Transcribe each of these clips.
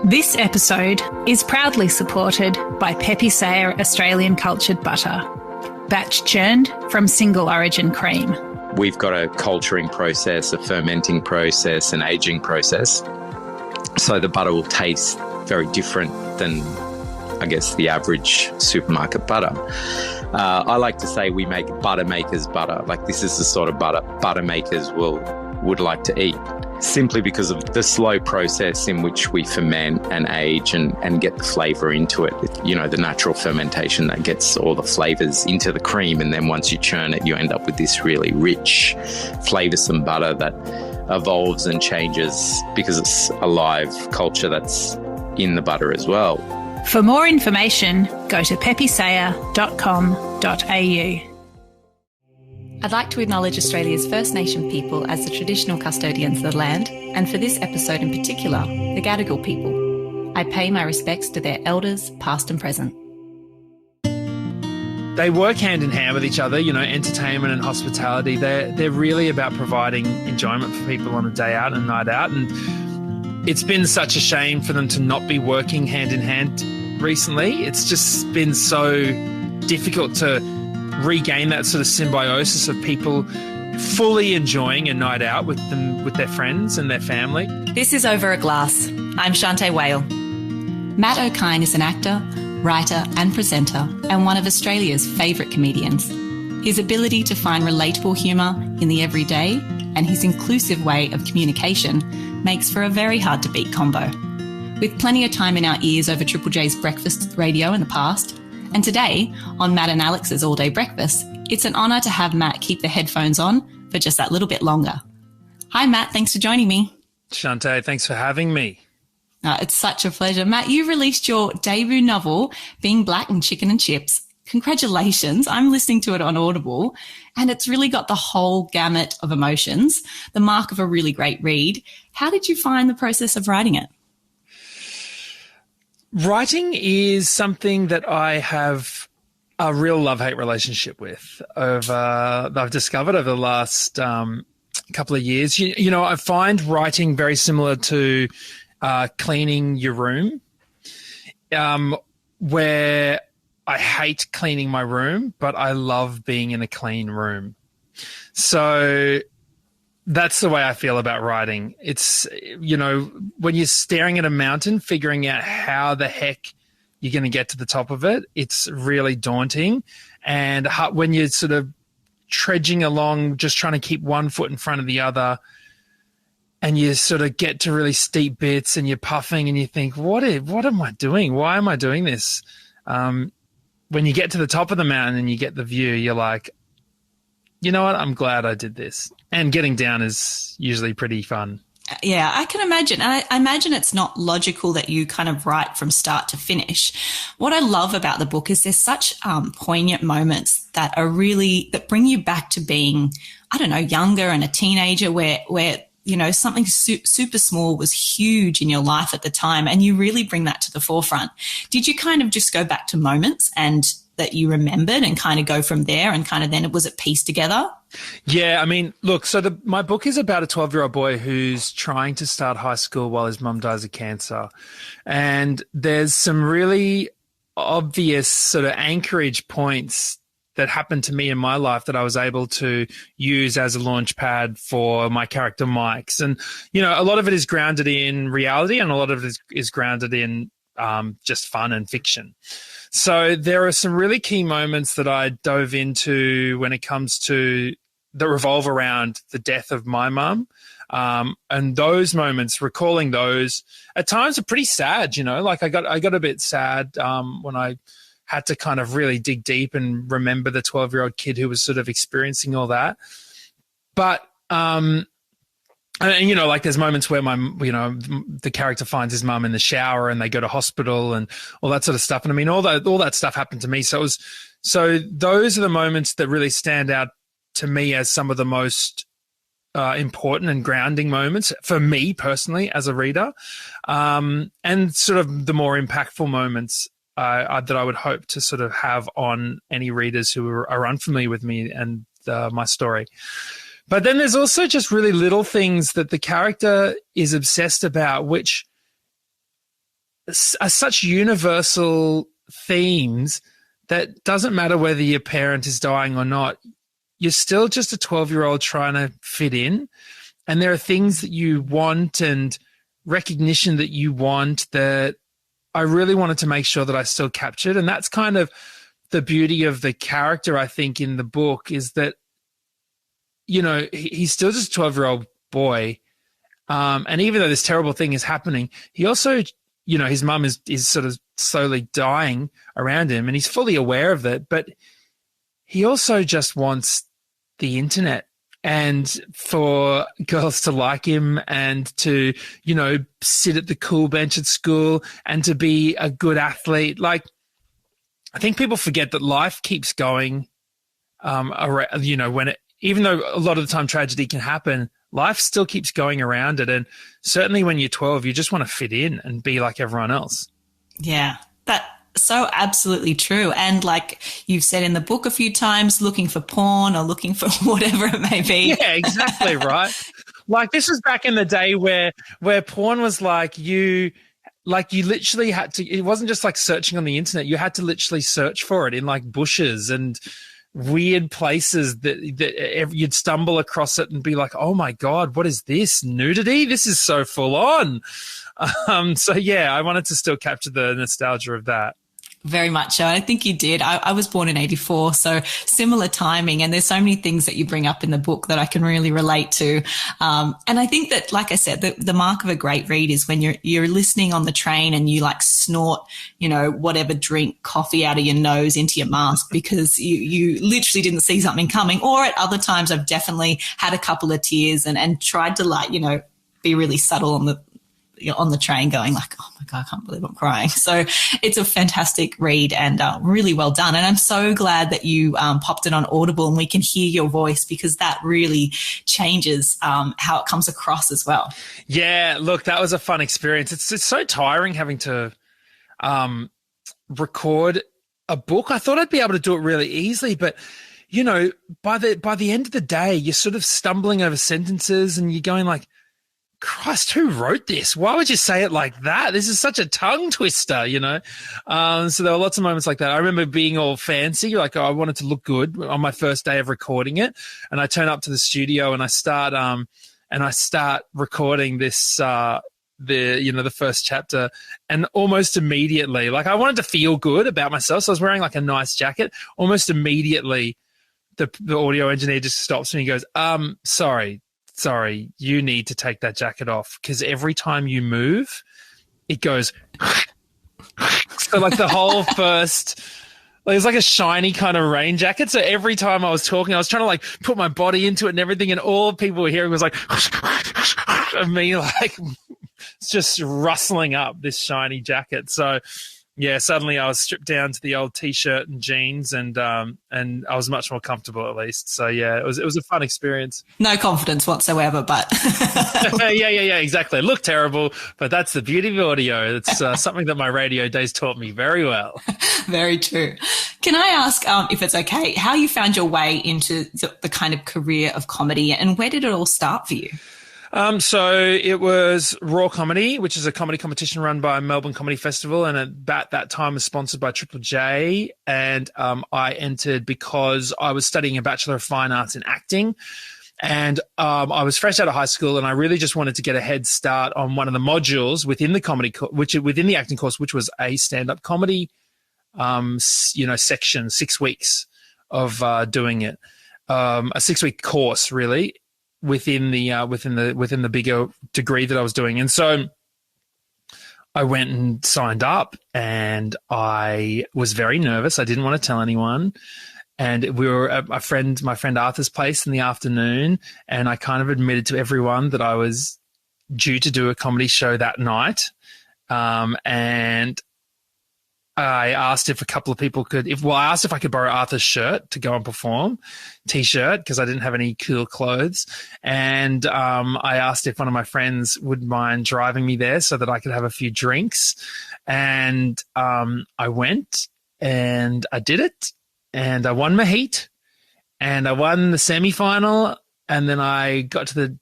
This episode is proudly supported by Pepe Sayer Australian Cultured Butter, batch churned from single origin cream. We've got a culturing process, a fermenting process, an aging process. So the butter will taste very different than, I guess, the average supermarket butter. I like to say we make butter makers butter. Like, this is the sort of butter makers would like to eat, simply because of the slow process in which we ferment and age and get the flavour into it. You know, the natural fermentation that gets all the flavours into the cream, and then once you churn it, you end up with this really rich, flavoursome butter that evolves and changes because it's a live culture that's in the butter as well. For more information, go to pepesayer.com.au. I'd like to acknowledge Australia's First Nation people as the traditional custodians of the land, and for this episode in particular, the Gadigal people. I pay my respects to their elders, past and present. They work hand in hand with each other, you know, entertainment and hospitality. They're really about providing enjoyment for people on a day out and night out. And it's been such a shame for them to not be working hand in hand recently. It's just been so difficult to regain that sort of symbiosis of people fully enjoying a night out with their friends and their family. This is Over a Glass. I'm Shanteh Wale. Matt Okine is an actor, writer and presenter, and one of Australia's favourite comedians. His ability to find relatable humour in the everyday and his inclusive way of communication makes for a very hard-to-beat combo. With plenty of time in our ears over Triple J's breakfast radio in the past, and today, on Matt and Alex's all-day breakfast, it's an honour to have Matt keep the headphones on for just that little bit longer. Hi, Matt. Thanks for joining me. Shanteh, thanks for having me. It's such a pleasure. Matt, you released your debut novel, Being Black and Chicken and Chips. Congratulations. I'm listening to it on Audible, and it's really got the whole gamut of emotions, the mark of a really great read. How did you find the process of writing it? Writing is something that I have a real love-hate relationship with that I've discovered over the last couple of years. You know, I find writing very similar to cleaning your room, where I hate cleaning my room, but I love being in a clean room. So that's the way I feel about writing. It's, you know, when you're staring at a mountain, figuring out how the heck you're going to get to the top of it, it's really daunting. And when you're sort of trudging along, just trying to keep one foot in front of the other, and you sort of get to really steep bits and you're puffing and you think, what am I doing? Why am I doing this? When you get to the top of the mountain and you get the view, you're like, you know what? I'm glad I did this. And getting down is usually pretty fun. Yeah, I can imagine. And I imagine it's not logical that you kind of write from start to finish. What I love about the book is there's such poignant moments that bring you back to being, I don't know, younger and a teenager where you know, something super small was huge in your life at the time, and you really bring that to the forefront. Did you kind of just go back to moments and that you remembered and kind of go from there, and kind of then was it pieced together? Yeah, I mean, look, so my book is about a 12-year-old boy who's trying to start high school while his mum dies of cancer. And there's some really obvious sort of anchorage points that happened to me in my life that I was able to use as a launch pad for my character Mike's. And, you know, a lot of it is grounded in reality and a lot of it is grounded in just fun and fiction. So there are some really key moments that I dove into when it comes to that revolve around the death of my mum. And those moments, recalling those at times are pretty sad, you know, like I got a bit sad when I had to kind of really dig deep and remember the 12-year-old kid who was sort of experiencing all that. But, and, you know, like there's moments where the character finds his mum in the shower and they go to hospital and all that sort of stuff. And I mean, all that stuff happened to me. So those are the moments that really stand out to me as some of the most important and grounding moments for me personally as a reader, and sort of the more impactful moments that I would hope to sort of have on any readers who are unfamiliar with me and my story. But then there's also just really little things that the character is obsessed about, which are such universal themes that doesn't matter whether your parent is dying or not. You're still just a 12-year-old trying to fit in. And there are things that you want and recognition that you want that I really wanted to make sure that I still captured. And that's kind of the beauty of the character, I think, in the book, is that, you know, he's still just a 12-year-old boy. And even though this terrible thing is happening, he also, you know, his mum is sort of slowly dying around him, and he's fully aware of that. But he also just wants the internet and for girls to like him and to, you know, sit at the cool bench at school and to be a good athlete. Like, I think people forget that life keeps going, you know, even though a lot of the time tragedy can happen, life still keeps going around it. And certainly when you're 12, you just want to fit in and be like everyone else. Yeah, that's so absolutely true. And like you've said in the book a few times, looking for porn or looking for whatever it may be. Yeah, exactly, right? Like, this was back in the day where porn was like you literally had to, it wasn't just like searching on the internet. You had to literally search for it in like bushes and weird places that you'd stumble across it and be like, oh my God, what is this? Nudity? This is so full on. So yeah, I wanted to still capture the nostalgia of that. Very much so. I think you did. I was born in 84, so similar timing. And there's so many things that you bring up in the book that I can really relate to. And I think that, like I said, the mark of a great read is when you're listening on the train and you like snort, you know, whatever drink, coffee out of your nose into your mask because you literally didn't see something coming. Or at other times I've definitely had a couple of tears and tried to, like, you know, be really subtle on the train going like, oh my God, I can't believe I'm crying. So it's a fantastic read and really well done. And I'm so glad that you popped it on Audible and we can hear your voice, because that really changes how it comes across as well. Yeah, look, that was a fun experience. It's so tiring having to record a book. I thought I'd be able to do it really easily, but you know, by the end of the day, you're sort of stumbling over sentences and you're going like, Christ, who wrote this? Why would you say it like that? This is such a tongue twister, you know? So there were lots of moments like that. I remember being all fancy, like, oh, I wanted to look good on my first day of recording it. And I turn up to the studio and I start recording this, the first chapter, and almost immediately, like, I wanted to feel good about myself. So I was wearing like a nice jacket. Almost immediately, the audio engineer just stops me and goes, sorry, you need to take that jacket off, because every time you move, it goes. So like the whole first, like, it's like a shiny kind of rain jacket. So every time I was talking, I was trying to like put my body into it and everything, and all people were hearing was like of me, like just rustling up this shiny jacket. So yeah, suddenly I was stripped down to the old T-shirt and jeans, and I was much more comfortable at least. So yeah, it was a fun experience. No confidence whatsoever, but yeah, exactly. It looked terrible, but that's the beauty of audio. It's something that my radio days taught me very well. Very true. Can I ask, if it's okay, how you found your way into the kind of career of comedy, and where did it all start for you? So it was Raw Comedy, which is a comedy competition run by Melbourne Comedy Festival, and at that time was sponsored by Triple J. And I entered because I was studying a Bachelor of Fine Arts in acting, and I was fresh out of high school, and I really just wanted to get a head start on one of the modules within the within the acting course, which was a stand-up comedy, section, 6 weeks of doing it, a 6-week course really, within the bigger degree that I was doing. And so I went and signed up, and I was very nervous. I didn't want to tell anyone. And we were at my friend Arthur's place in the afternoon, and I kind of admitted to everyone that I was due to do a comedy show that night. And I asked if a couple of people I asked if I could borrow Arthur's shirt to go and perform, T-shirt, because I didn't have any cool clothes. And I asked if one of my friends would mind driving me there so that I could have a few drinks. And I went and I did it, and I won my heat, and I won the semi-final, and then I got to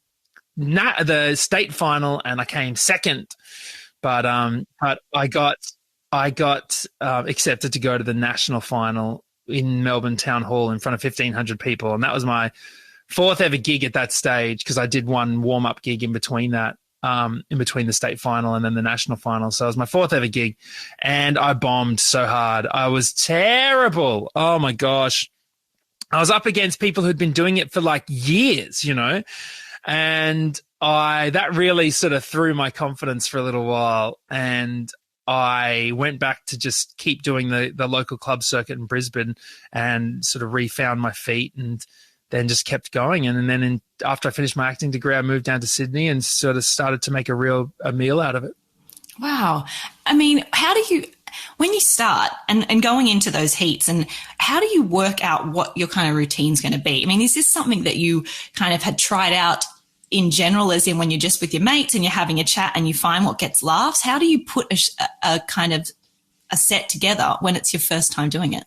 the state final, and I came second. but I got accepted to go to the national final in Melbourne Town Hall in front of 1,500 people, and that was my fourth ever gig at that stage, because I did one warm-up gig in between that, in between the state final and then the national final. So it was my fourth ever gig, and I bombed so hard. I was terrible. Oh my gosh. I was up against people who'd been doing it for like years, you know, and that really sort of threw my confidence for a little while, and I went back to just keep doing the local club circuit in Brisbane and sort of refound my feet, and then just kept going. And then after I finished my acting degree, I moved down to Sydney and sort of started to make a meal out of it. Wow. I mean, when you start and going into those heats, and how do you work out what your kind of routine's going to be? I mean, is this something that you kind of had tried out in general, as in when you're just with your mates and you're having a chat and you find what gets laughs? How do you put a kind of a set together when it's your first time doing it?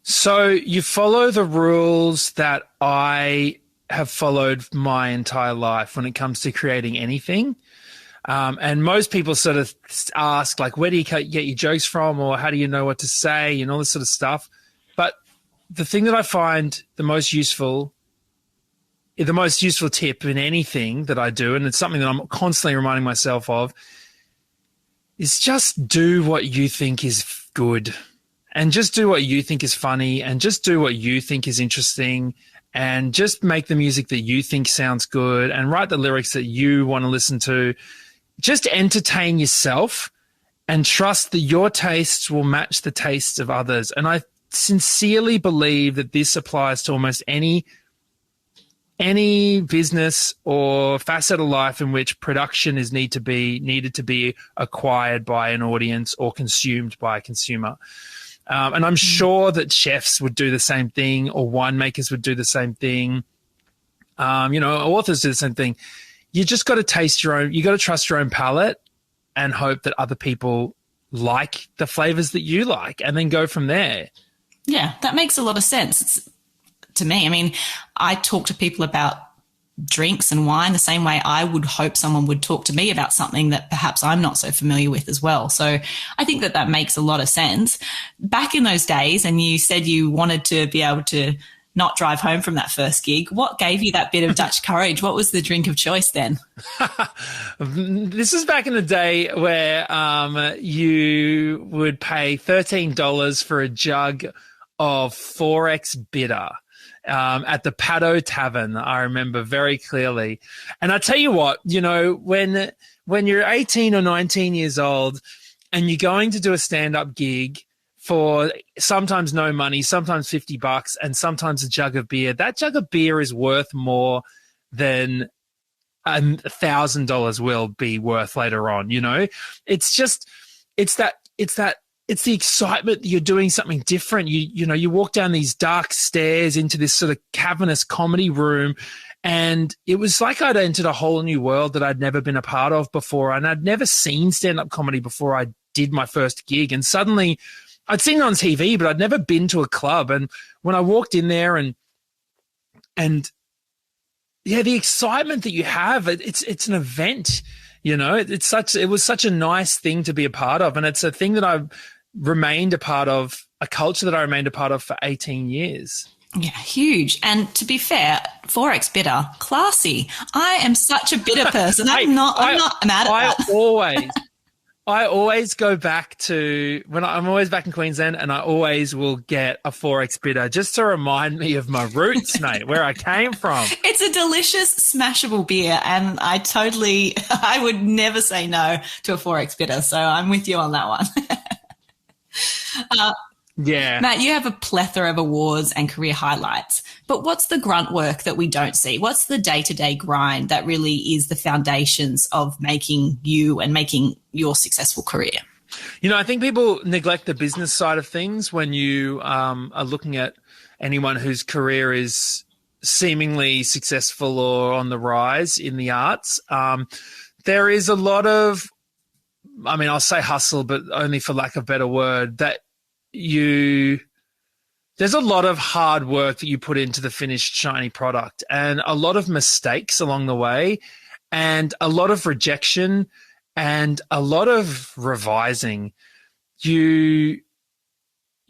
So you follow the rules that I have followed my entire life when it comes to creating anything. And most people sort of ask, like, where do you get your jokes from, or how do you know what to say, and all this sort of stuff. But the thing that I find the most useful tip in anything that I do, and it's something that I'm constantly reminding myself of, is just do what you think is good, and just do what you think is funny, and just do what you think is interesting, and just make the music that you think sounds good, and write the lyrics that you want to listen to. Just entertain yourself and trust that your tastes will match the tastes of others. And I sincerely believe that this applies to almost any business or facet of life in which production is needed to be acquired by an audience or consumed by a consumer. And I'm sure that chefs would do the same thing, or winemakers would do the same thing. Authors do the same thing. You just got to taste your own. You got to trust your own palate and hope that other people like the flavors that you like, and then go from there. Yeah, that makes a lot of sense to me. I mean, I talk to people about drinks and wine the same way I would hope someone would talk to me about something that perhaps I'm not so familiar with as well. So I think that makes a lot of sense. Back in those days, and you said you wanted to be able to not drive home from that first gig, what gave you that bit of Dutch courage? What was the drink of choice then? This is back in the day where you would pay $13 for a jug of 4X bitter at the Paddo Tavern. I remember very clearly. And I tell you what, you know, when you're 18 or 19 years old and you're going to do a stand-up gig for sometimes no money, sometimes $50, and sometimes a jug of beer, that jug of beer is worth more than $1,000 will be worth later on. You know, it's the excitement that you're doing something different. You walk down these dark stairs into this sort of cavernous comedy room, and it was like I'd entered a whole new world that I'd never been a part of before, and I'd never seen stand-up comedy before I did my first gig. And suddenly I'd seen it on TV, but I'd never been to a club. And when I walked in there and yeah, the excitement that you have, it's an event, you know, it was such a nice thing to be a part of. And it's a thing that I've remained a part of, a culture that I remained a part of for 18 years. Yeah, huge. And to be fair, 4X bitter, classy. I am such a bitter person. I'm not mad at that. I always go back to when I'm always back in Queensland, and I always will get a 4X bitter just to remind me of my roots, mate, where I came from. It's a delicious, smashable beer, and I would never say no to a 4X bitter. So I'm with you on that one. Yeah. Matt, you have a plethora of awards and career highlights, but what's the grunt work that we don't see? What's the day-to-day grind that really is the foundations of making you and making your successful career? You know, I think people neglect the business side of things when you are looking at anyone whose career is seemingly successful or on the rise in the arts. There is a lot of, I mean, I'll say hustle, but only for lack of a better word, there's a lot of hard work that you put into the finished shiny product, and a lot of mistakes along the way, and a lot of rejection, and a lot of revising.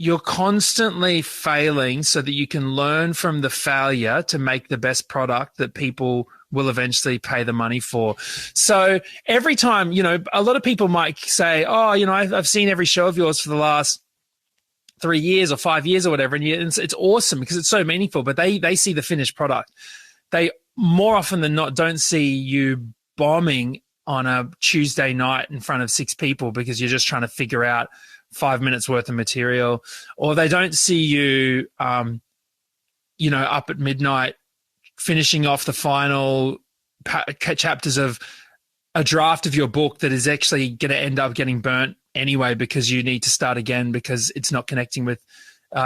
You're constantly failing so that you can learn from the failure to make the best product that people will eventually pay the money for. So every time, a lot of people might say, oh, I've seen every show of yours for the last 3 years or 5 years or whatever. And it's awesome because it's so meaningful, but they see the finished product. They more often than not don't see you bombing on a Tuesday night in front of 6 people because you're just trying to figure out 5 minutes worth of material, or they don't see you, up at midnight finishing off the final chapters of a draft of your book that is actually going to end up getting burnt anyway because you need to start again because it's not connecting with,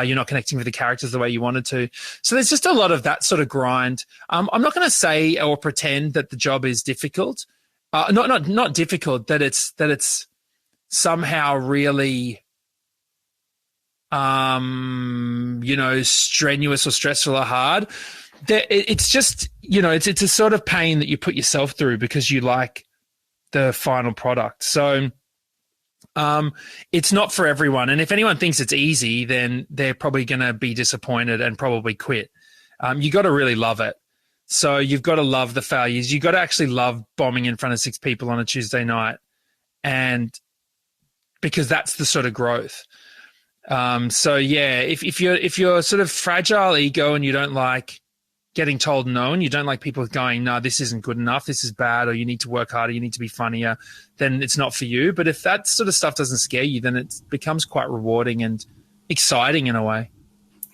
you're not connecting with the characters the way you wanted to. So there's just a lot of that sort of grind. I'm not going to say or pretend that the job is difficult. Not difficult, that it's somehow really, strenuous or stressful or hard. It's just, it's a sort of pain that you put yourself through because you like the final product. So it's not for everyone. And if anyone thinks it's easy, then they're probably going to be disappointed and probably quit. You got to really love it. So you've got to love the failures. You've got to actually love bombing in front of 6 people on a Tuesday night, and because that's the sort of growth. So yeah, if you're sort of fragile ego and you don't like getting told no, and you don't like people going, no, this isn't good enough, this is bad, or you need to work harder, you need to be funnier, then it's not for you. But if that sort of stuff doesn't scare you, then it becomes quite rewarding and exciting in a way.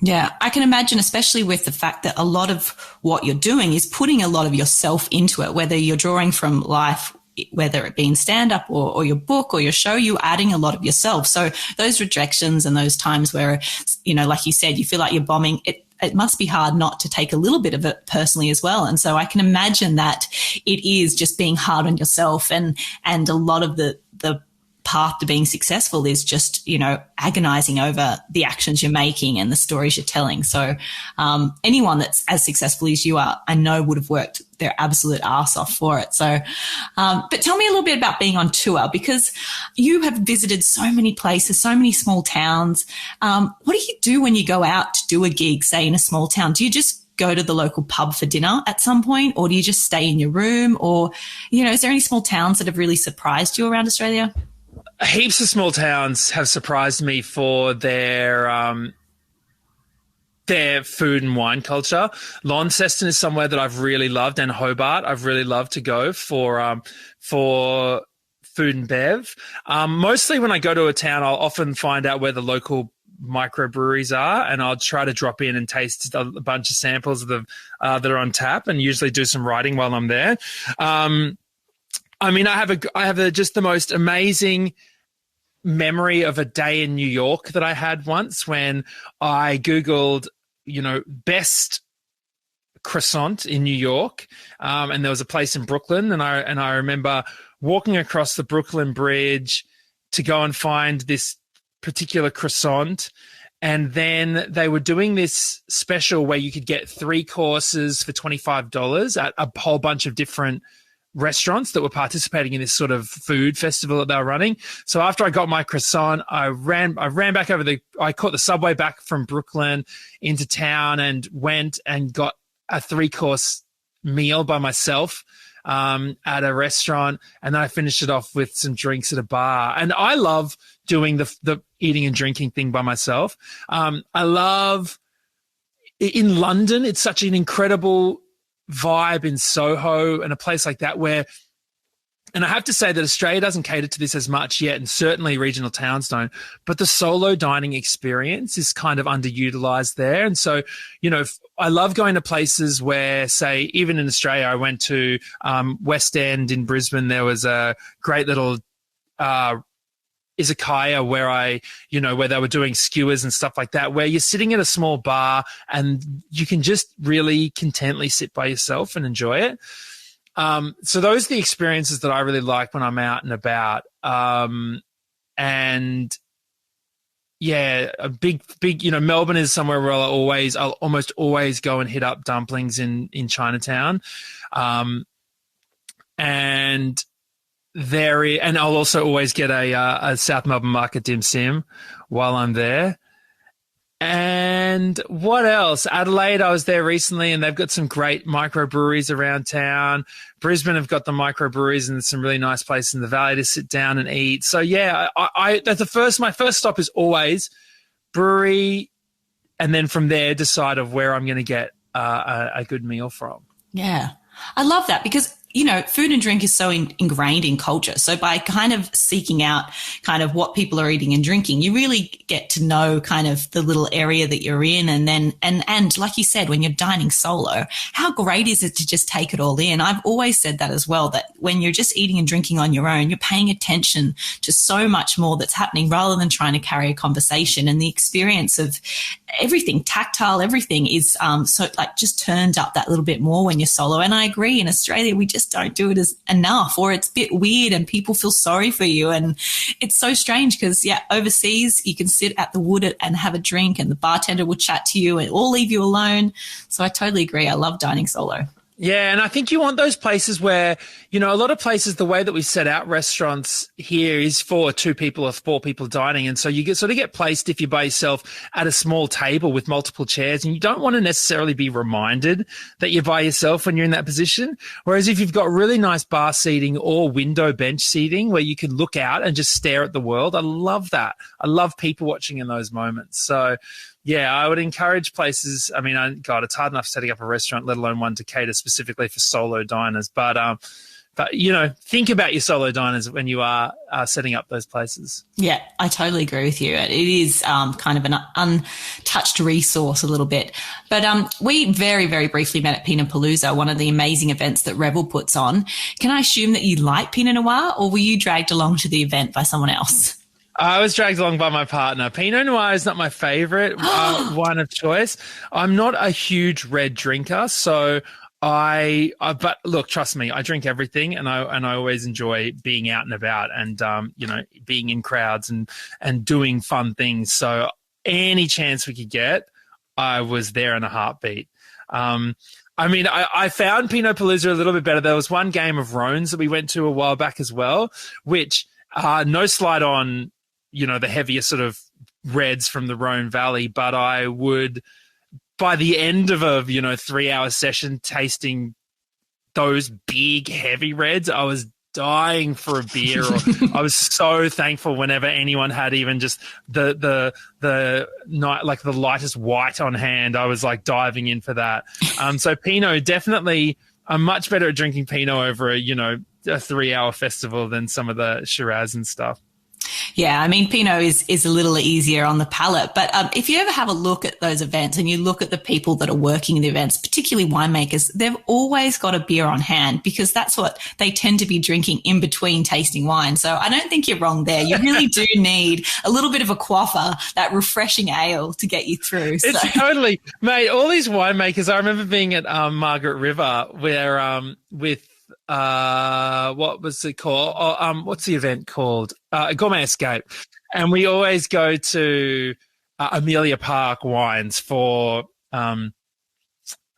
Yeah, I can imagine, especially with the fact that a lot of what you're doing is putting a lot of yourself into it, whether you're drawing from life, whether it be in stand-up or your book or your show, you're adding a lot of yourself. So those rejections and those times where, like you said, you feel like you're bombing, it must be hard not to take a little bit of it personally as well. And so I can imagine that it is just being hard on yourself, and a lot of the path to being successful is just, agonizing over the actions you're making and the stories you're telling. So anyone that's as successful as you are, I know would have worked their absolute arse off for it. So, but tell me a little bit about being on tour, because you have visited so many places, so many small towns. What do you do when you go out to do a gig, say in a small town? Do you just go to the local pub for dinner at some point, or do you just stay in your room? Or, is there any small towns that have really surprised you around Australia? Heaps of small towns have surprised me for their food and wine culture. Launceston is somewhere that I've really loved, and Hobart I've really loved to go for food and bev. Mostly when I go to a town, I'll often find out where the local microbreweries are, and I'll try to drop in and taste a bunch of samples of that are on tap, and usually do some writing while I'm there. I have just the most amazing memory of a day in New York that I had once when I Googled, best croissant in New York. And there was a place in Brooklyn, and I remember walking across the Brooklyn Bridge to go and find this particular croissant. And then they were doing this special where you could get 3 courses for $25 at a whole bunch of different restaurants that were participating in this sort of food festival that they were running. So after I got my croissant, I ran back I caught the subway back from Brooklyn into town and went and got a 3-course meal by myself at a restaurant. And then I finished it off with some drinks at a bar. And I love doing the eating and drinking thing by myself. I love in London, it's such an incredible vibe in Soho and a place like that where, and I have to say that Australia doesn't cater to this as much yet, and certainly regional towns don't, but the solo dining experience is kind of underutilized there. And so, I love going to places where, say, even in Australia, I went to West End in Brisbane. There was a great little izakaya where where they were doing skewers and stuff like that, where you're sitting at a small bar and you can just really contently sit by yourself and enjoy it. So those are the experiences that I really like when I'm out and about. And yeah, a big, Melbourne is somewhere where I'll almost always go and hit up dumplings in Chinatown. And and I'll also always get a South Melbourne market dim sim while I'm there. And what else? Adelaide, I was there recently, and they've got some great microbreweries around town. Brisbane have got the microbreweries and some really nice places in the valley to sit down and eat. So yeah, my first stop is always brewery, and then from there decide of where I'm going to get a good meal from. Yeah, I love that because, you know, food and drink is so ingrained in culture. So by kind of seeking out kind of what people are eating and drinking, you really get to know kind of the little area that you're in. And then, and like you said, when you're dining solo, how great is it to just take it all in? I've always said that as well, that when you're just eating and drinking on your own, you're paying attention to so much more that's happening rather than trying to carry a conversation. And the experience of everything, tactile, everything is so like just turned up that little bit more when you're solo. And I agree, in Australia, we just don't do it as enough, or it's a bit weird and people feel sorry for you. And it's so strange because, yeah, overseas you can sit at the wood and have a drink and the bartender will chat to you and or leave you alone. So I totally agree. I love dining solo. Yeah, and I think you want those places where, you know, a lot of places, the way that we set out restaurants here is for 2 people or 4 people dining. And so you get placed if you're by yourself at a small table with multiple chairs, and you don't want to necessarily be reminded that you're by yourself when you're in that position. Whereas if you've got really nice bar seating or window bench seating where you can look out and just stare at the world, I love that. I love people watching in those moments. So yeah, I would encourage places. I mean, it's hard enough setting up a restaurant, let alone one to cater specifically for solo diners. But you know, think about your solo diners when you are setting up those places. Yeah, I totally agree with you. It is kind of an untouched resource a little bit. But we very, very briefly met at Pinot Palooza, one of the amazing events that Rebel puts on. Can I assume that you like Pinot Noir, or were you dragged along to the event by someone else? I was dragged along by my partner. Pinot Noir is not my favorite wine of choice. I'm not a huge red drinker, so but look, trust me, I drink everything, and I always enjoy being out and about and you know, being in crowds and doing fun things. So any chance we could get, I was there in a heartbeat. I mean, I found Pinot Palooza a little bit better. There was one game of Rhones that we went to a while back as well, which no slide on, you know, the heavier sort of reds from the Rhone Valley, but I would, by the end of a, 3-hour session tasting those big heavy reds, I was dying for a beer. Or I was so thankful whenever anyone had even just the night, like the lightest white on hand. I was like diving in for that. So Pinot, definitely, I'm much better at drinking Pinot over a 3-hour festival than some of the Shiraz and stuff. Yeah, I mean, Pinot is a little easier on the palate. But if you ever have a look at those events and you look at the people that are working in the events, particularly winemakers, they've always got a beer on hand because that's what they tend to be drinking in between tasting wine. So I don't think you're wrong there. You really do need a little bit of a quaffer, that refreshing ale to get you through. It's totally, mate, all these winemakers, I remember being at Margaret River where with what was it called? What's the event called? Gourmet Escape. And we always go to Amelia Park Wines for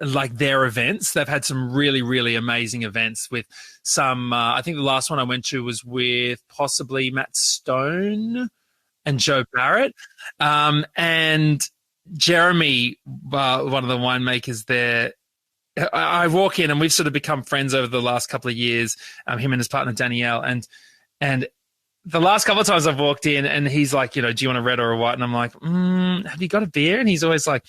like their events. They've had some really, really amazing events with some, I think the last one I went to was with possibly Matt Stone and Joe Barrett. And Jeremy, one of the winemakers there, I walk in and we've sort of become friends over the last couple of years, him and his partner Danielle. And the last couple of times I've walked in and he's like, do you want a red or a white? And I'm like, have you got a beer? And he's always like,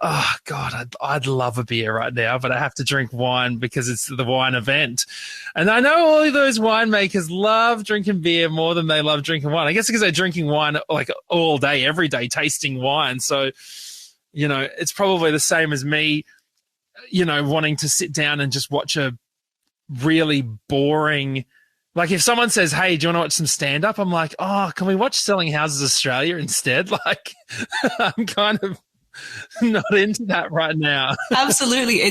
oh, God, I'd love a beer right now, but I have to drink wine because it's the wine event. And I know all of those winemakers love drinking beer more than they love drinking wine. I guess because they're drinking wine like all day, every day, tasting wine. So, it's probably the same as me, wanting to sit down and just watch a really boring, like if someone says, hey, do you want to watch some stand-up? I'm like, oh, can we watch Selling Houses Australia instead? Like, I'm kind of not into that right now. Absolutely.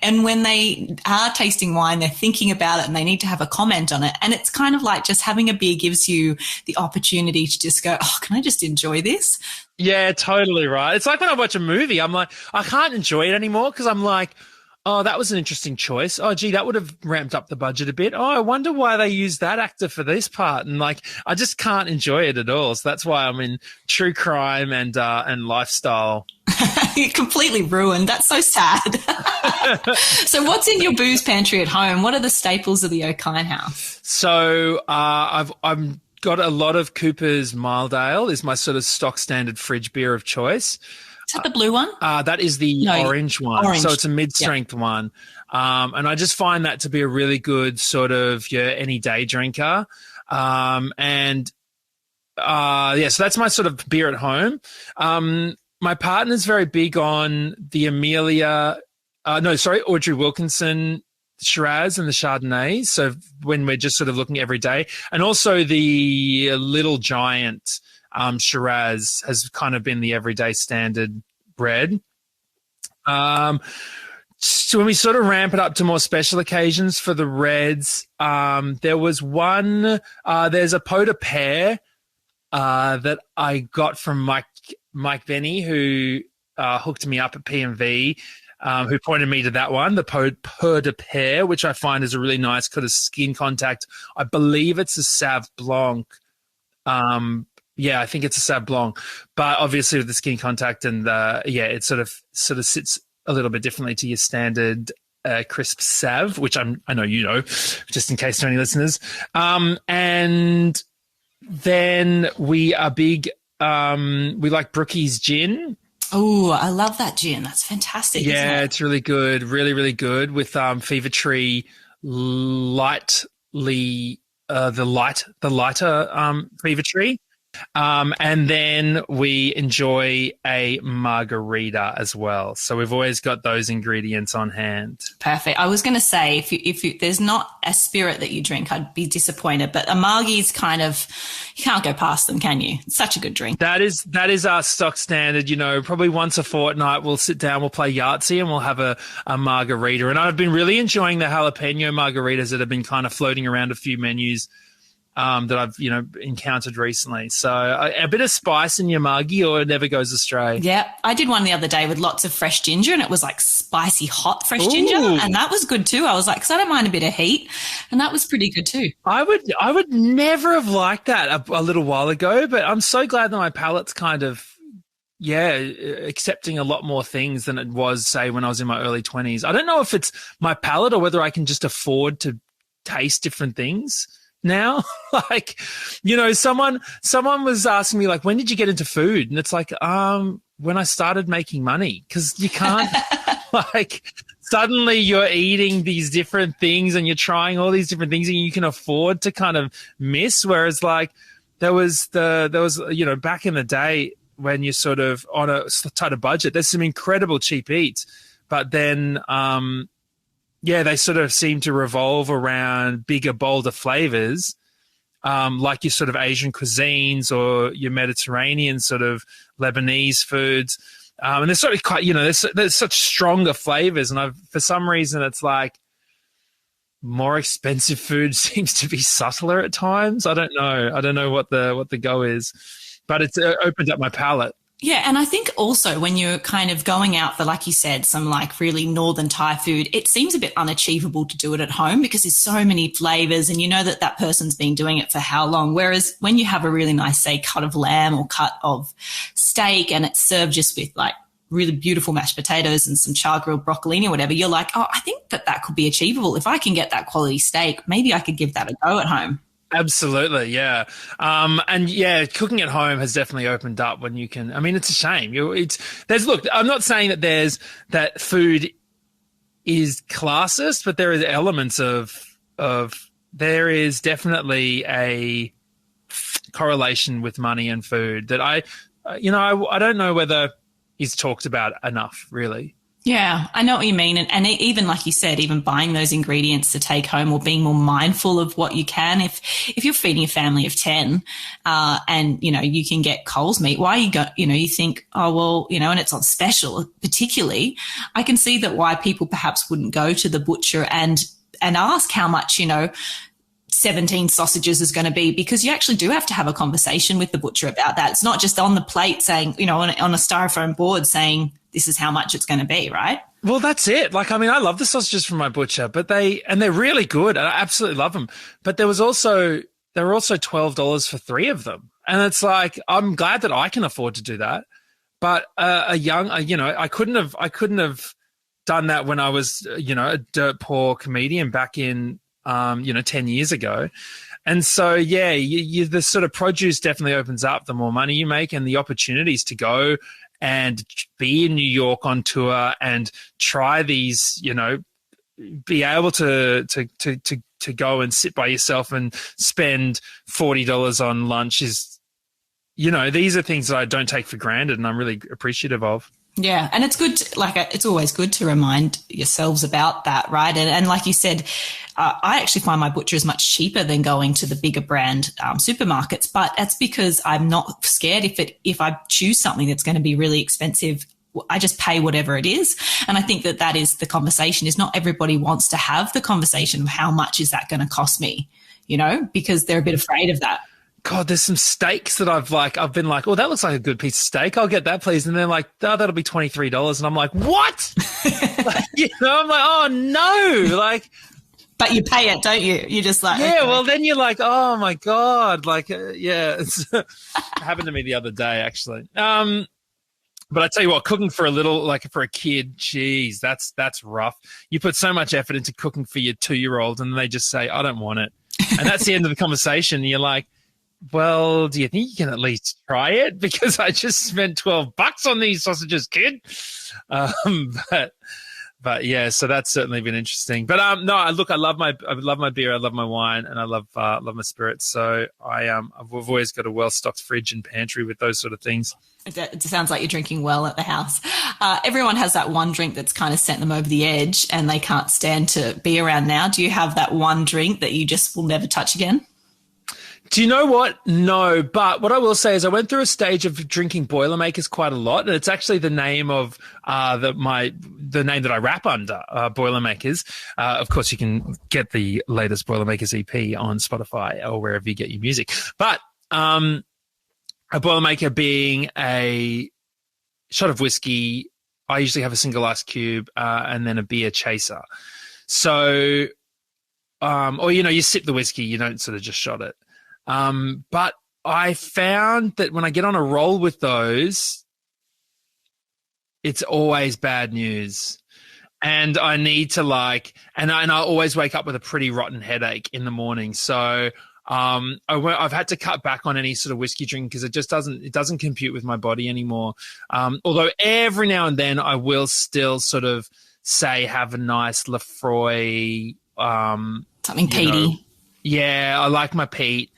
And when they are tasting wine, they're thinking about it and they need to have a comment on it. And it's kind of like just having a beer gives you the opportunity to just go, oh, can I just enjoy this? Yeah, totally right. It's like when I watch a movie, I'm like, I can't enjoy it anymore because I'm like, Oh, that was an interesting choice. Oh, gee, that would have ramped up the budget a bit. Oh, I wonder why they used that actor for this part. And like, I just can't enjoy it at all. So that's why I'm in true crime and lifestyle. You're completely ruined. That's so sad. So what's in your booze pantry at home? What are the staples of the Okine house? So I've got a lot of Cooper's Mild Ale is my sort of stock standard fridge beer of choice. Is that the blue one? That is the orange one. Orange. So it's a mid-strength one. And I just find that to be a really good sort of any day drinker. So that's my sort of beer at home. My partner's very big on the Audrey Wilkinson Shiraz and the Chardonnay. So when we're just sort of looking every day, and also the Little Giant Shiraz has kind of been the everyday standard bread. So when we sort of ramp it up to more special occasions for the reds, there was one, there's a pot de pear that I got from Mike Benny, who hooked me up at P&V, who pointed me to that one, the pot de pear, which I find is a really nice kind of skin contact. I believe it's a Sauv Blanc. I think it's a Sauv Blanc, but obviously with the skin contact and it sort of sits a little bit differently to your standard crisp Sauv, which I know you know, just in case to any listeners. And then we are big. We like Brookie's gin. Oh, I love that gin. That's fantastic. Yeah, isn't it? It's really good, really, really good with Fever Tree lightly the lighter Fever Tree. And then we enjoy a margarita as well. So we've always got those ingredients on hand. Perfect. I was going to say, if there's not a spirit that you drink, I'd be disappointed. But a margie's kind of, you can't go past them, can you? It's such a good drink. That is our stock standard. You know, probably once a fortnight we'll sit down, we'll play Yahtzee, and we'll have a margarita. And I've been really enjoying the jalapeno margaritas that have been kind of floating around a few menus that I've, encountered recently. So a bit of spice in your margie or it never goes astray. Yeah. I did one the other day with lots of fresh ginger, and it was like spicy hot fresh ginger. And that was good too. I was like, because I don't mind a bit of heat, and that was pretty good too. I would never have liked that a little while ago, but I'm so glad that my palate's kind of, accepting a lot more things than it was, say, when I was in my early 20s. I don't know if it's my palate or whether I can just afford to taste different things now. Like, someone was asking me, like, when did you get into food? And it's like, when I started making money, because you can't like suddenly you're eating these different things and you're trying all these different things and you can afford to kind of miss. Whereas like there was back in the day when you're sort of on a tighter budget, there's some incredible cheap eats, but then they sort of seem to revolve around bigger, bolder flavors, like your sort of Asian cuisines or your Mediterranean sort of Lebanese foods. And they're sort of quite, there's such stronger flavors. And for some reason, it's like more expensive food seems to be subtler at times. I don't know what the go is, but it's opened up my palate. Yeah, and I think also when you're kind of going out for, like you said, some like really northern Thai food, it seems a bit unachievable to do it at home because there's so many flavors and you know that person's been doing it for how long. Whereas when you have a really nice, say, cut of lamb or cut of steak and it's served just with like really beautiful mashed potatoes and some char-grilled broccolini or whatever, you're like, oh, I think that could be achievable. If I can get that quality steak, maybe I could give that a go at home. Absolutely, yeah. Cooking at home has definitely opened up when you can. I mean, it's a shame. Look, I'm not saying that food is classist, but there is elements of there is definitely a correlation with money and food that I don't know whether is talked about enough, really. Yeah, I know what you mean. And even like you said, even buying those ingredients to take home or being more mindful of what you can. If you're feeding a family of 10 and, you can get Coles meat, why you think, oh, well, and it's on special particularly, I can see that why people perhaps wouldn't go to the butcher and ask how much, 17 sausages is going to be, because you actually do have to have a conversation with the butcher about that. It's not just on the plate saying, on a styrofoam board saying, this is how much it's going to be, right? Well, that's it. Like, I mean, I love the sausages from my butcher, but they're really good. I absolutely love them. But there were also $12 for 3 of them. And it's like, I'm glad that I can afford to do that. But I couldn't have done that when I was, a dirt poor comedian back in, 10 years ago. And so, yeah, the sort of produce definitely opens up the more money you make and the opportunities to go and be in New York on tour and try these, be able to go and sit by yourself and spend $40 on lunch is, these are things that I don't take for granted and I'm really appreciative of. Yeah, and it's good, it's always good to remind yourselves about that, right? And like you said, I actually find my butcher is much cheaper than going to the bigger brand supermarkets, but that's because I'm not scared if I choose something that's going to be really expensive. I just pay whatever it is. And I think that is the conversation, is not everybody wants to have the conversation of how much is that going to cost me, because they're a bit afraid of that. God, there's some steaks that I've been like, oh, that looks like a good piece of steak. I'll get that, please. And they're like, oh, that'll be $23. And I'm like, what? I'm like, oh no. But you pay it, don't you? You're just like, yeah, okay. Well, then you're like, oh my God. It happened to me the other day, actually. But I tell you what, cooking for for a kid, geez, that's rough. You put so much effort into cooking for your 2-year-old and they just say, I don't want it. And that's the end of the conversation. You're like, well, do you think you can at least try it? Because I just spent $12 on these sausages, kid. But yeah, so that's certainly been interesting. But no, look, I love my beer, I love my wine, and I love my spirits. So I've always got a well-stocked fridge and pantry with those sort of things. It sounds like you're drinking well at the house. Everyone has that one drink that's kind of sent them over the edge and they can't stand to be around now. Do you have that one drink that you just will never touch again? Do you know what? No, but what I will say is I went through a stage of drinking Boilermakers quite a lot, and it's actually the name of the name that I rap under, Boilermakers. Of course, you can get the latest Boilermakers EP on Spotify or wherever you get your music. But a Boilermaker being a shot of whiskey, I usually have a single ice cube and then a beer chaser. So, or you sip the whiskey, you don't sort of just shot it. But I found that when I get on a roll with those, it's always bad news. And I need to and I always wake up with a pretty rotten headache in the morning. So, I've had to cut back on any sort of whiskey drink because it doesn't compute with my body anymore. Although every now and then I will still sort of say, have a nice Lefroy, something peaty. Yeah, I like my peat.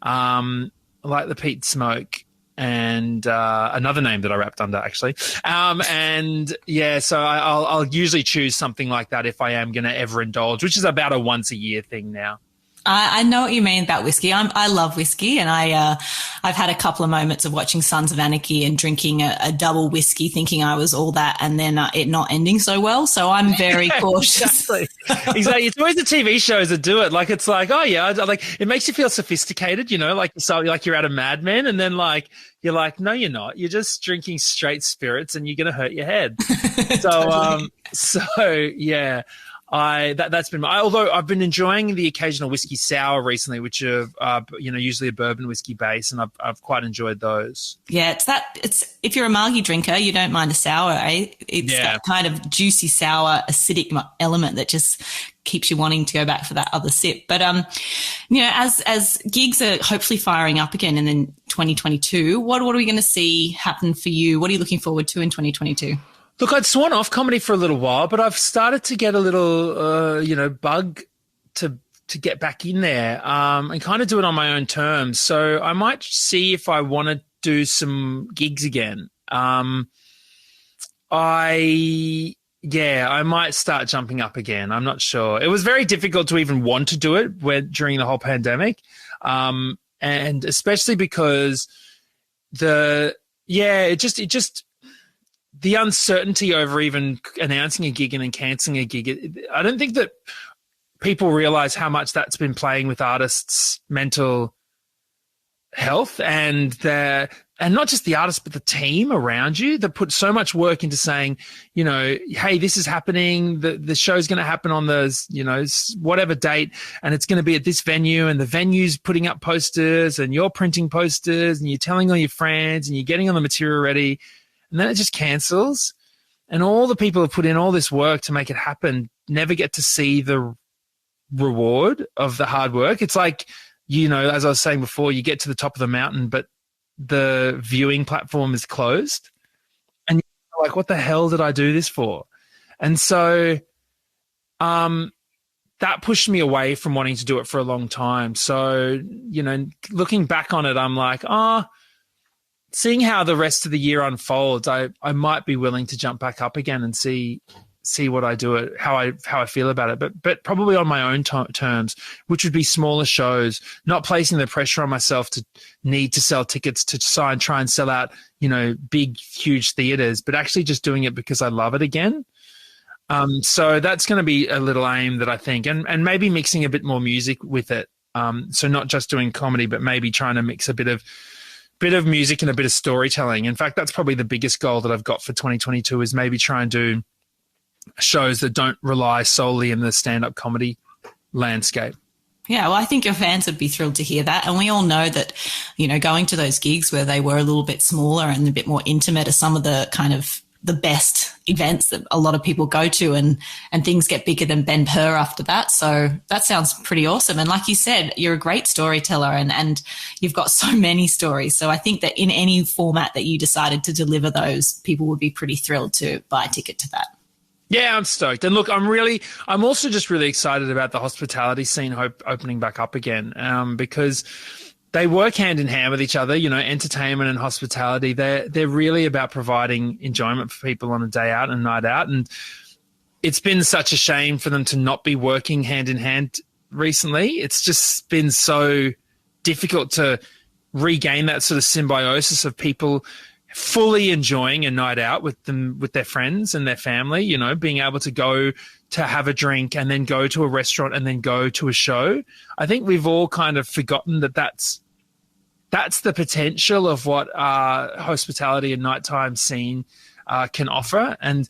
I like the peat smoke and another name that I rapped under, actually. And, yeah, so I'll usually choose something like that if I am going to ever indulge, which is about a once-a-year thing now. I know what you mean about whiskey. I love whiskey, and I've had a couple of moments of watching Sons of Anarchy and drinking a double whiskey, thinking I was all that, and then it not ending so well. So I'm very cautious. Exactly. It's always the TV shows that do it. It's like, oh yeah, it makes you feel sophisticated, like you're at a Mad Men, and then you're like, no, you're not. You're just drinking straight spirits, and you're going to hurt your head. So, totally. Yeah. That's been although I've been enjoying the occasional whiskey sour recently, which are usually a bourbon whiskey base, and I've quite enjoyed those. Yeah, it's if you're a margie drinker, you don't mind a sour, eh? It's that kind of juicy, sour, acidic element that just keeps you wanting to go back for that other sip. But as gigs are hopefully firing up again in 2022, what are we going to see happen for you? What are you looking forward to in 2022? Look, I'd sworn off comedy for a little while, but I've started to get a little, bug to get back in there and kind of do it on my own terms. So I might see if I want to do some gigs again. I might start jumping up again. I'm not sure. It was very difficult to even want to do it during the whole pandemic, and especially because it just the uncertainty over even announcing a gig and then cancelling a gig, I don't think that people realize how much that's been playing with artists' mental health and not just the artist, but the team around you that put so much work into saying, you know, hey, this is happening. The show's going to happen on the, you know, whatever date, and it's going to be at this venue, and the venue's putting up posters, and you're printing posters, and you're telling all your friends, and you're getting all the material ready, and then it just cancels. And all the people who put in all this work to make it happen never get to see the reward of the hard work. It's like, you know, as I was saying before, you get to the top of the mountain, but the viewing platform is closed. And you're like, what the hell did I do this for? And so that pushed me away from wanting to do it for a long time. So, you know, looking back on it, I'm like, seeing how the rest of the year unfolds, I might be willing to jump back up again and see what I do, how I feel about it, but probably on my own terms, which would be smaller shows, not placing the pressure on myself to need to sell tickets to try and sell out, you know, big, huge theaters, but actually just doing it because I love it again. So that's going to be a little aim that I think, and maybe mixing a bit more music with it. So not just doing comedy, but maybe trying to mix a bit of music and a bit of storytelling. In fact, that's probably the biggest goal that I've got for 2022 is maybe try and do shows that don't rely solely in the stand-up comedy landscape. Yeah, well, I think your fans would be thrilled to hear that. And we all know that, you know, going to those gigs where they were a little bit smaller and a bit more intimate are some of the kind of the best events that a lot of people go to, and things get bigger than Ben Purr after that. So that sounds pretty awesome. And like you said, you're a great storyteller and you've got so many stories. So I think that in any format that you decided to deliver those, people would be pretty thrilled to buy a ticket to that. Yeah, I'm stoked. And look, I'm also just really excited about the hospitality scene opening back up again, because they work hand in hand with each other, you know, entertainment and hospitality. They're really about providing enjoyment for people on a day out and night out. And it's been such a shame for them to not be working hand in hand recently. It's just been so difficult to regain that sort of symbiosis of people fully enjoying a night out with their friends and their family, you know, being able to go to have a drink and then go to a restaurant and then go to a show. I think we've all kind of forgotten that's the potential of what hospitality and nighttime scene can offer. And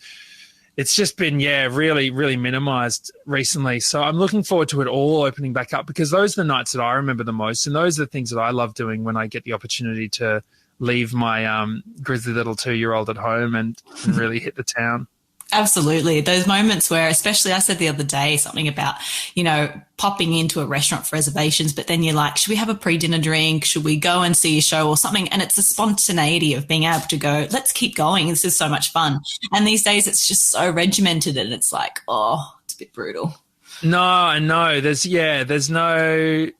it's just been, really, really minimized recently. So I'm looking forward to it all opening back up, because those are the nights that I remember the most. And those are the things that I love doing when I get the opportunity to leave my grizzly little 2-year-old at home and really hit the town. Absolutely. Those moments where, especially I said the other day something about, you know, popping into a restaurant for reservations, but then you're like, should we have a pre-dinner drink? Should we go and see a show or something? And it's the spontaneity of being able to go, let's keep going. This is so much fun. And these days it's just so regimented and it's like, it's a bit brutal. No, I know. There's no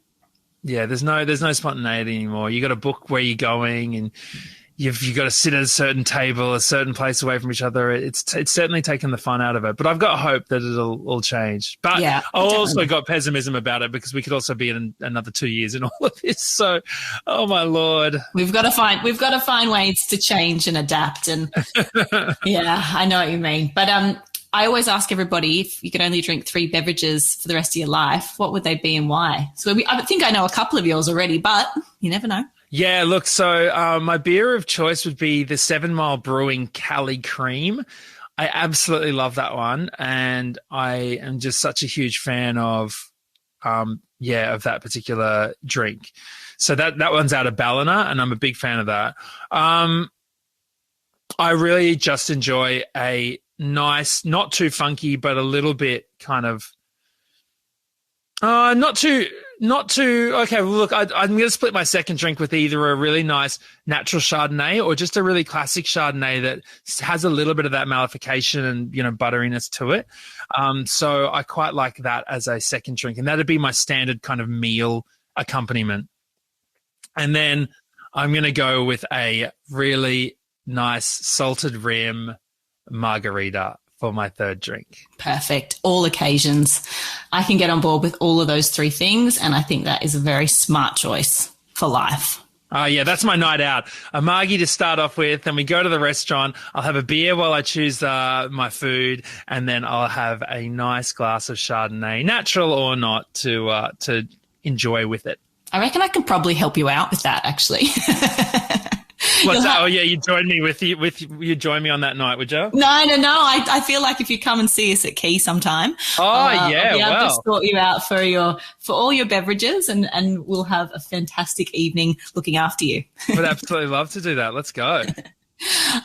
spontaneity anymore. You got to book where you're going, and you've got to sit at a certain table, a certain place away from each other. It's certainly taken the fun out of it. But I've got hope that it'll all change. But yeah, I've also got pessimism about it, because we could also be in another 2 years in all of this. So, oh my Lord, we've got to find ways to change and adapt. And yeah, I know what you mean. But I always ask everybody, if you could only drink 3 beverages for the rest of your life, what would they be and why? So I think I know a couple of yours already, but you never know. Yeah, look, so my beer of choice would be the 7 Mile Brewing Cali Cream. I absolutely love that one, and I am just such a huge fan of that particular drink. So that one's out of Ballina, and I'm a big fan of that. I really just enjoy a nice, not too funky, but a little bit kind of not too okay. Well, look, I'm going to split my second drink with either a really nice natural Chardonnay or just a really classic Chardonnay that has a little bit of that malification and, you know, butteriness to it. So I quite like that as a second drink, and that'd be my standard kind of meal accompaniment. And then I'm going to go with a really nice salted rim margarita for my third drink. Perfect. All occasions. I can get on board with all of those 3 things, and I think that is a very smart choice for life. Yeah, that's my night out. A margie to start off with, then we go to the restaurant. I'll have a beer while I choose my food, and then I'll have a nice glass of Chardonnay, natural or not, to enjoy with it. I reckon I can probably help you out with that, actually. What's that? Oh yeah, you join me you join me on that night, would you? No. I feel like if you come and see us at Key sometime, I'll be able to sort you out for all your beverages, and we'll have a fantastic evening looking after you. Would absolutely love to do that. Let's go.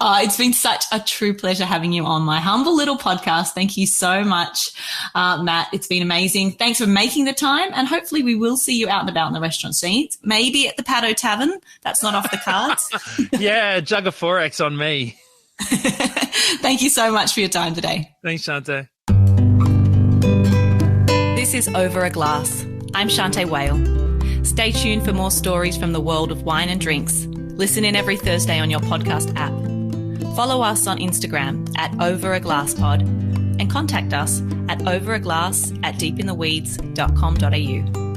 It's been such a true pleasure having you on my humble little podcast. Thank you so much, Matt. It's been amazing. Thanks for making the time, and hopefully we will see you out and about in the restaurant scenes, maybe at the Paddo Tavern. That's not off the cards. Yeah, jug of 4X on me. Thank you so much for your time today. Thanks, Shanteh. This is Over a Glass. I'm Shanteh Wale. Stay tuned for more stories from the world of wine and drinks. Listen in every Thursday on your podcast app. Follow us on Instagram at overaglasspod and contact us at overaglass@deepintheweeds.com.au.